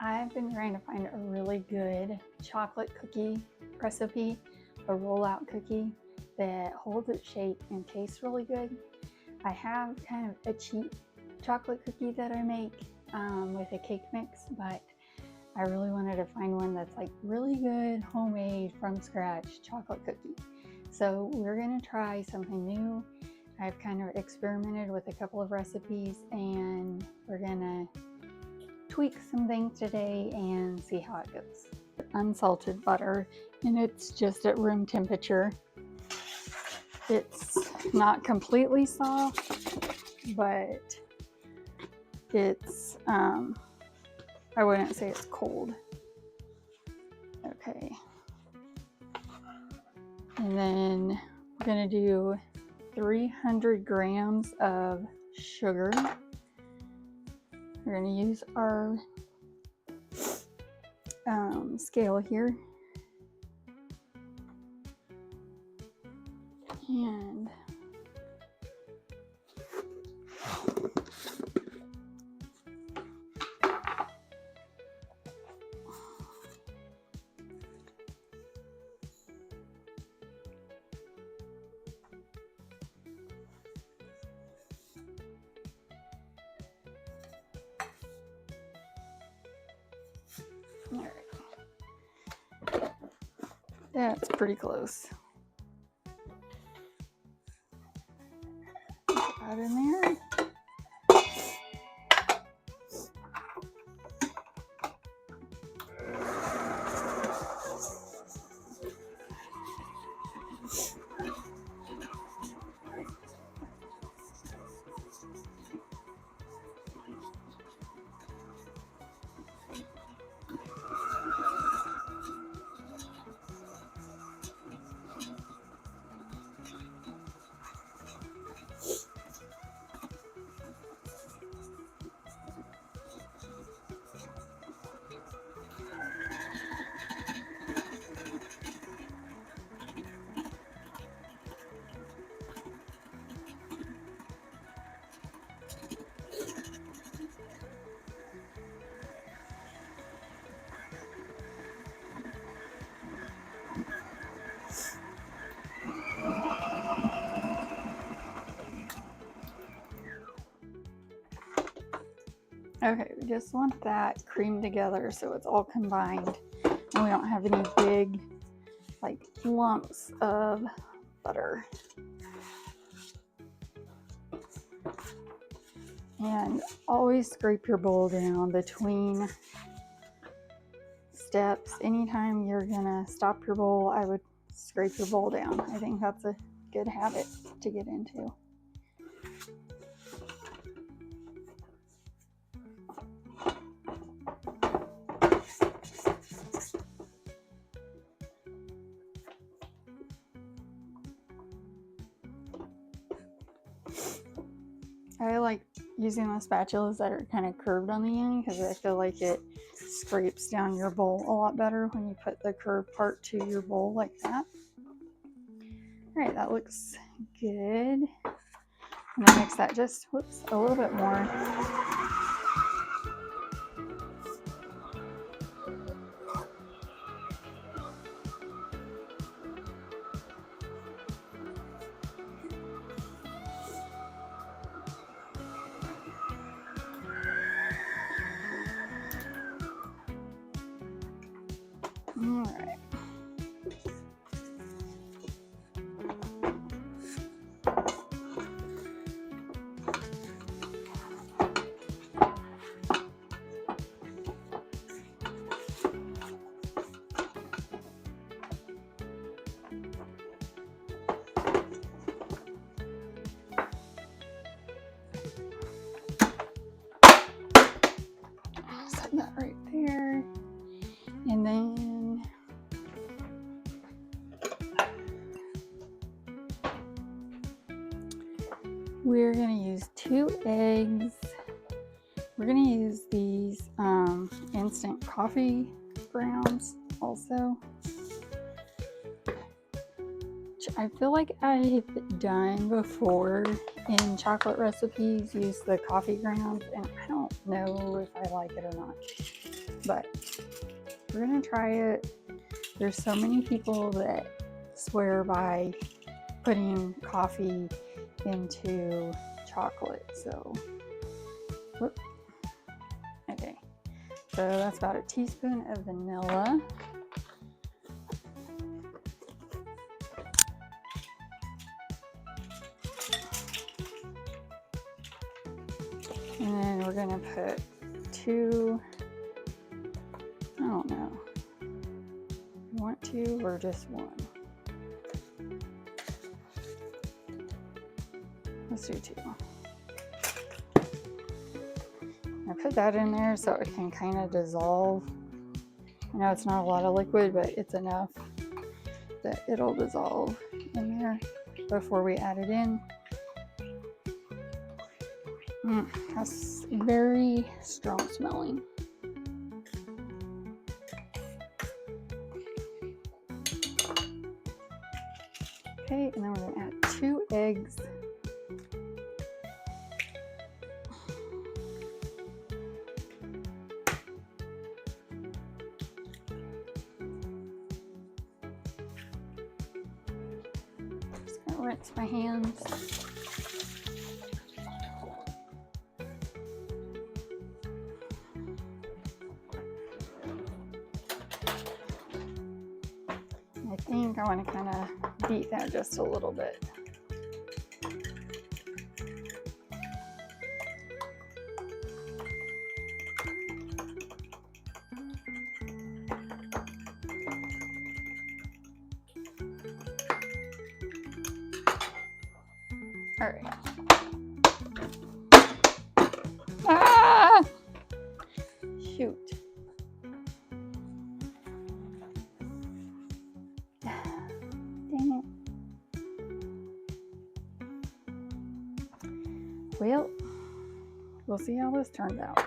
I've been trying to find a really good chocolate cookie recipe, a rollout cookie that holds its shape and tastes really good. I have kind of a cheap chocolate cookie that I make with a cake mix, but I really wanted to find one that's like really good, homemade, from scratch chocolate cookie. So we're gonna try something new. I've kind of experimented with a couple of recipes and we're gonna tweak some things today and see how it goes. Unsalted butter, and it's just at room temperature. It's not completely soft, but it's I wouldn't say it's cold. Okay, and then we're gonna do 300 grams of sugar. We're going to use our scale here. And all right. That's pretty close. Put that in there. Okay, we just want that creamed together so it's all combined and we don't have any big like lumps of butter. And always scrape your bowl down between steps. Anytime you're gonna stop your bowl, I would scrape your bowl down. I think that's a good habit to get into. I like using the spatulas that are kind of curved on the end because I feel like it scrapes down your bowl a lot better when you put the curved part to your bowl like that. All right, that looks good. I'm gonna mix that just, a little bit more. All right. Set that right there. And then we're going to use 2 eggs. We're going to use these instant coffee grounds also, which I feel like I've done before in chocolate recipes, use the coffee grounds, and I don't know if I like it or not. but we're gonna try it. There's so many people that swear by putting coffee into chocolate, so whoop. Okay, so that's about a teaspoon of vanilla. And then we're gonna put 2, I don't know, you want 2 or just 1? Let's do 2. I put that in there so it can kind of dissolve. I know it's not a lot of liquid, but it's enough that it'll dissolve in there before we add it in. That's very strong smelling. Okay, and then we're gonna add 2 eggs. Just gonna rinse my hands. I think I want to kind of beat that just a little bit. All right. Ah! Shoot. Dang it. Well, we'll see how this turns out.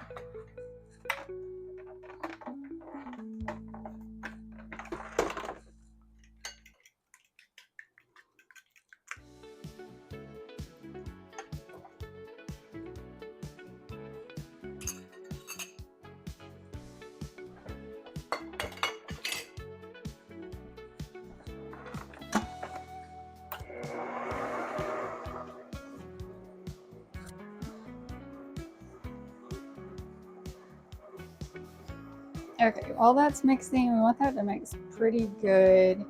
Okay, while that's mixing, we want that to mix pretty good.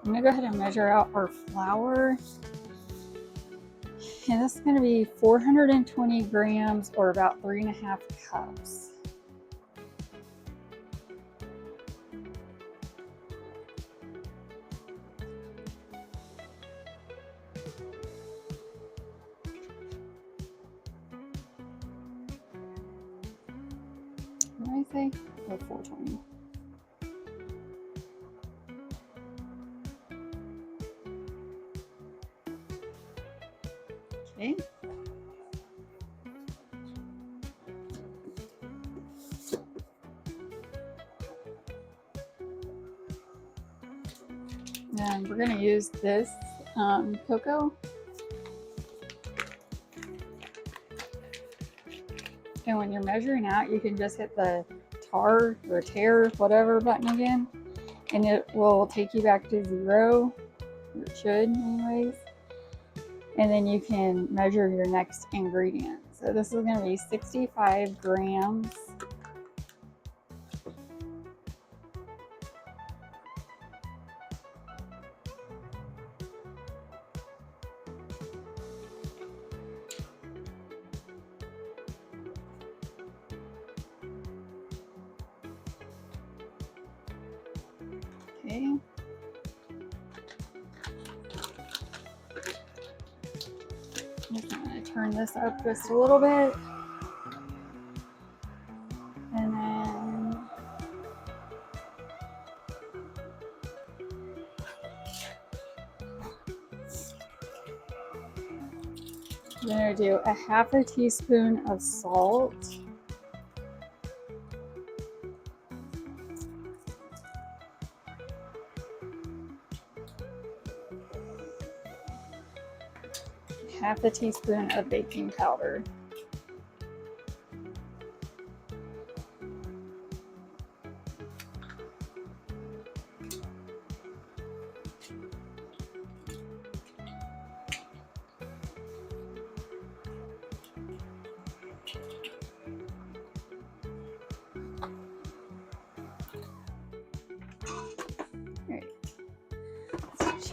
I'm gonna go ahead and measure out our flour. And this is gonna be 420 grams or about 3.5 cups. What did I say? Oh, 420. Okay. And we're gonna use this cocoa. And when you're measuring out, you can just hit the tar or tear, whatever button again, and it will take you back to 0, or it should anyways. And then you can measure your next ingredient. So this is gonna be 65 grams. Okay. I'm gonna turn this up just a little bit. And then I'm gonna do a 1/2 teaspoon of salt. Half a teaspoon of baking powder.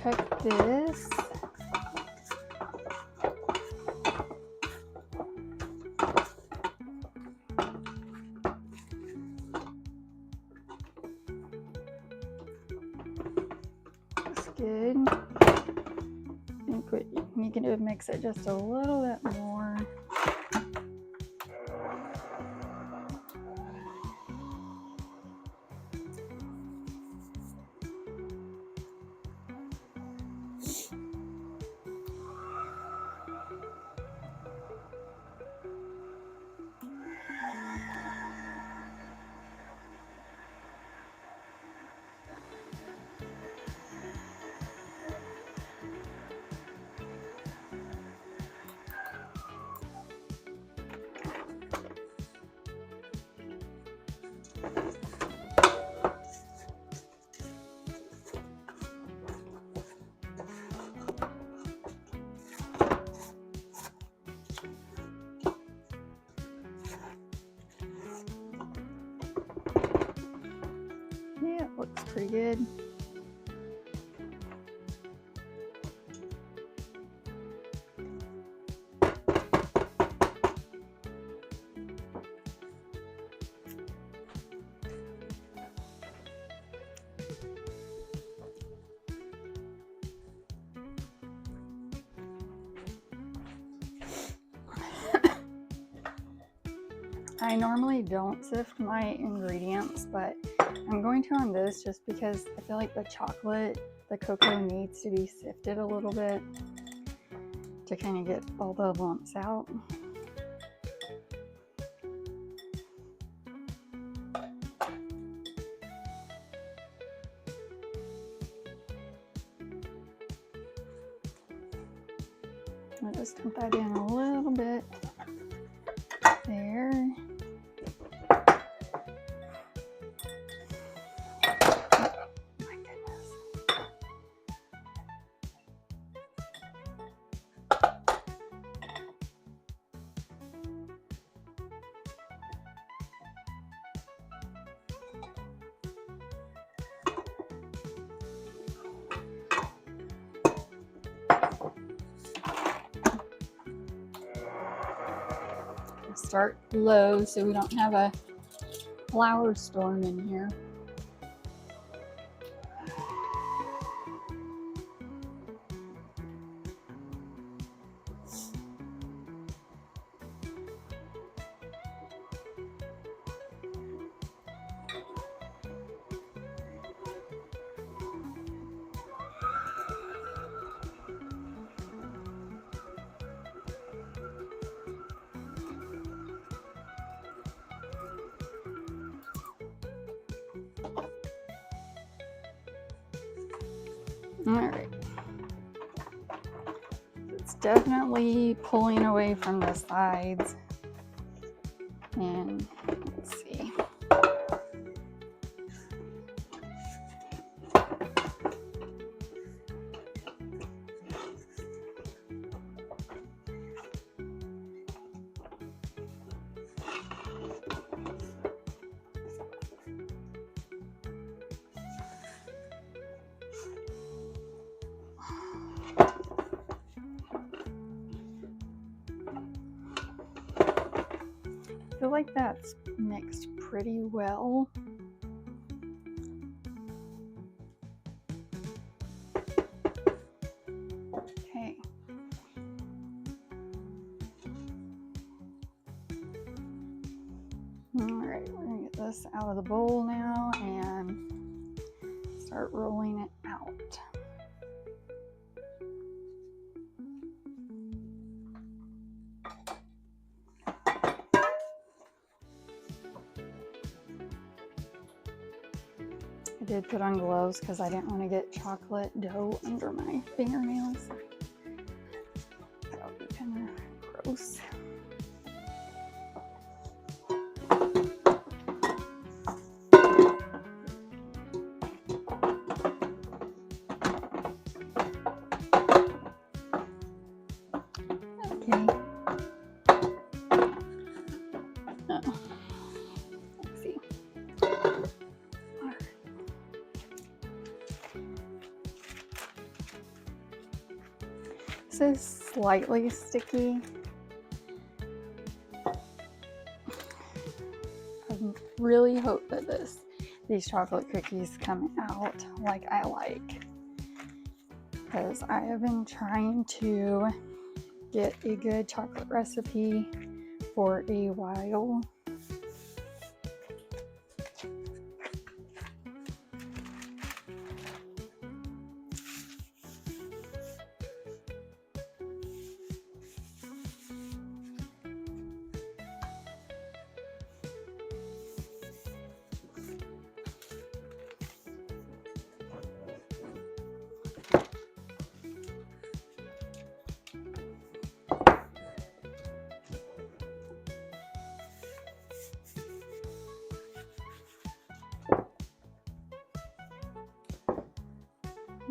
check this. That's good. I think what you can do is mix it just a little bit more. Yeah, it looks pretty good. I normally don't sift my ingredients, but I'm going to on this just because I feel like the cocoa needs to be sifted a little bit to kind of get all the lumps out. I'll just dump that in a little bit there. Start low so we don't have a flour storm in here. All right, it's definitely pulling away from the sides, and let's see. I feel like that's mixed pretty well. Okay. All right, we're gonna get this out of the bowl now and start rolling it out. I did put on gloves because I didn't want to get chocolate dough under my fingernails. That would be kind of gross. Okay. Let's see. slightly sticky. I really hope that these chocolate cookies come out like I like, because I have been trying to get a good chocolate recipe for a while.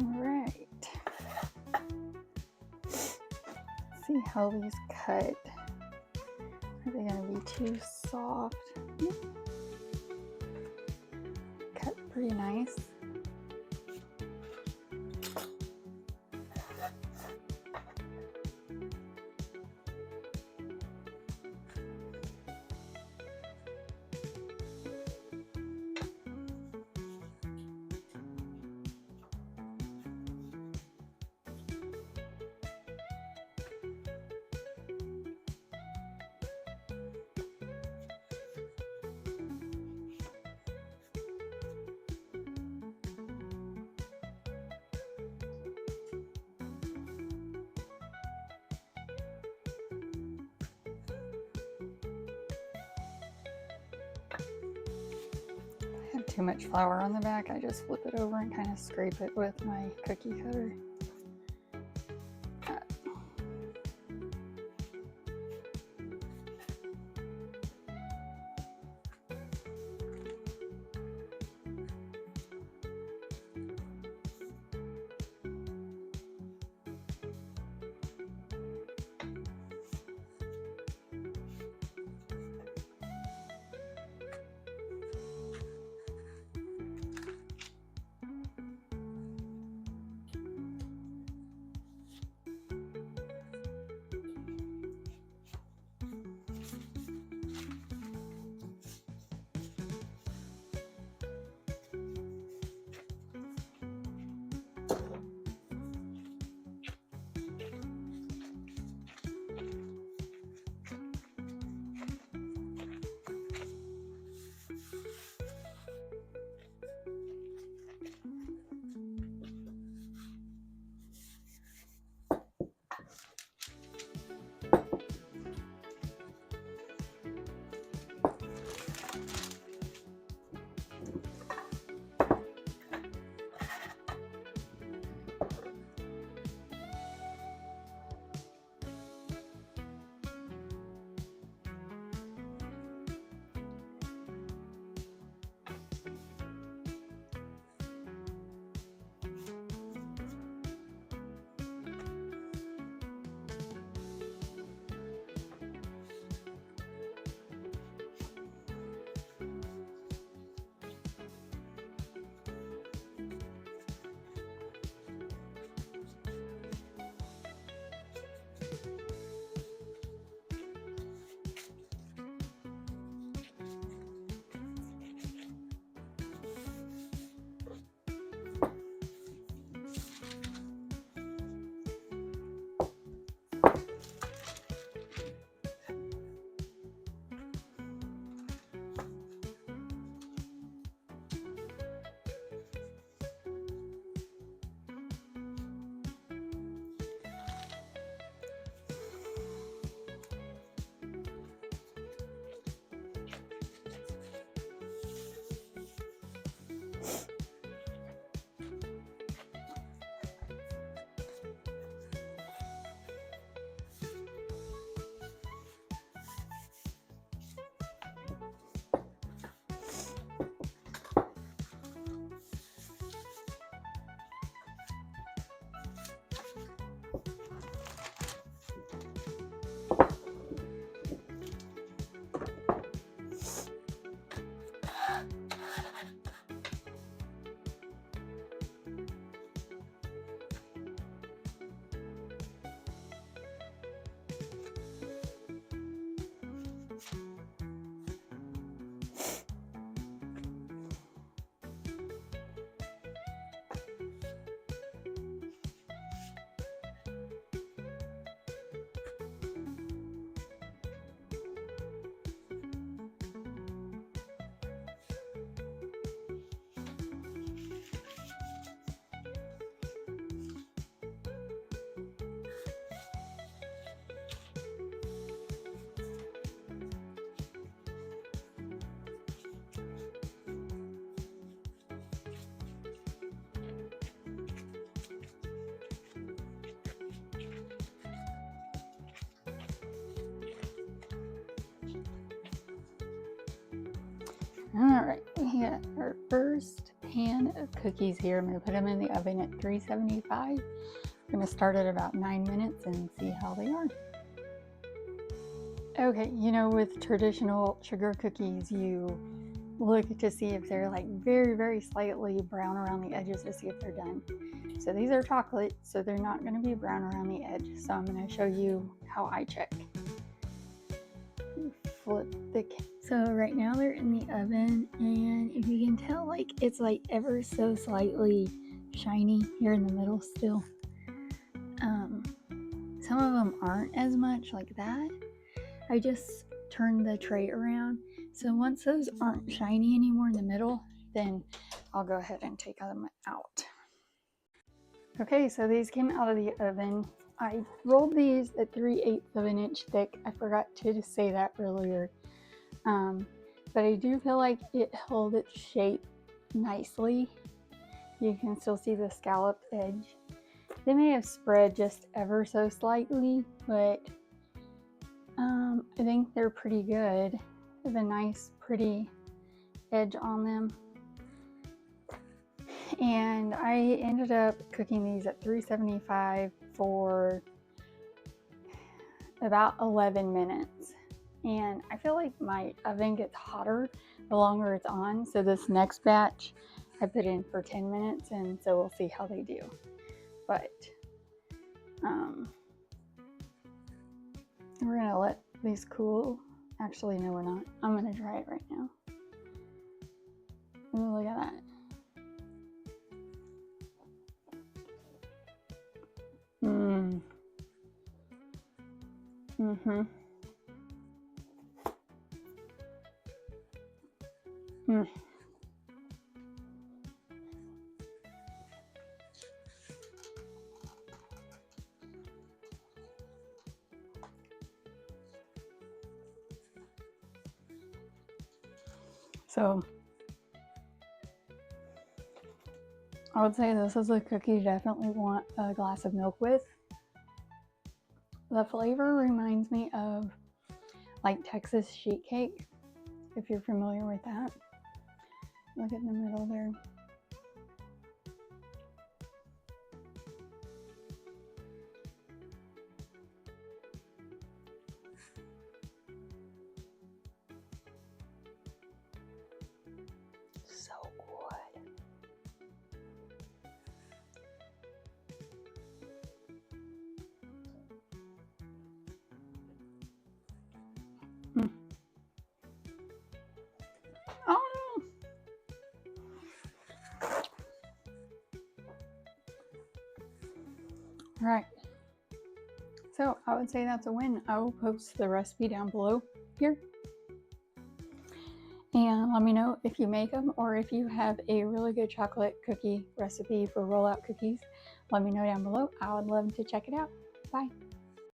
Alright, see how these cut. Are they going to be too soft? Cut pretty nice. Have too much flour on the back, I just flip it over and kind of scrape it with my cookie cutter. Alright, we got our first pan of cookies here. I'm going to put them in the oven at 375. I'm going to start at about 9 minutes and see how they are. Okay, you know, with traditional sugar cookies, you look to see if they're like very, very slightly brown around the edges to see if they're done. So these are chocolate, so they're not going to be brown around the edge. So I'm going to show you how I check. Flip the so right now they're in the oven, and if you can tell, like it's like ever so slightly shiny here in the middle still. Some of them aren't as much like that. I just turned the tray around, so once those aren't shiny anymore in the middle, then I'll go ahead and take them out. Okay, so these came out of the oven. I rolled these at 3/8 of an inch thick. I forgot to say that earlier. But I do feel like it held its shape nicely. You can still see the scalloped edge. They may have spread just ever so slightly, but I think they're pretty good. They have a nice, pretty edge on them. And I ended up cooking these at 375 for about 11 minutes. And I feel like my oven gets hotter the longer it's on. So this next batch I put in for 10 minutes, and so we'll see how they do. But we're gonna let these cool. Actually, no, we're not. I'm gonna try it right now. Ooh, look at that. So I would say this is a cookie you definitely want a glass of milk with. The flavor reminds me of like Texas sheet cake, if you're familiar with that. Look at the middle there. So good. Oh. All right. So I would say that's a win. I will post the recipe down below here. And let me know if you make them, or if you have a really good chocolate cookie recipe for rollout cookies. Let me know down below. I would love to check it out. Bye.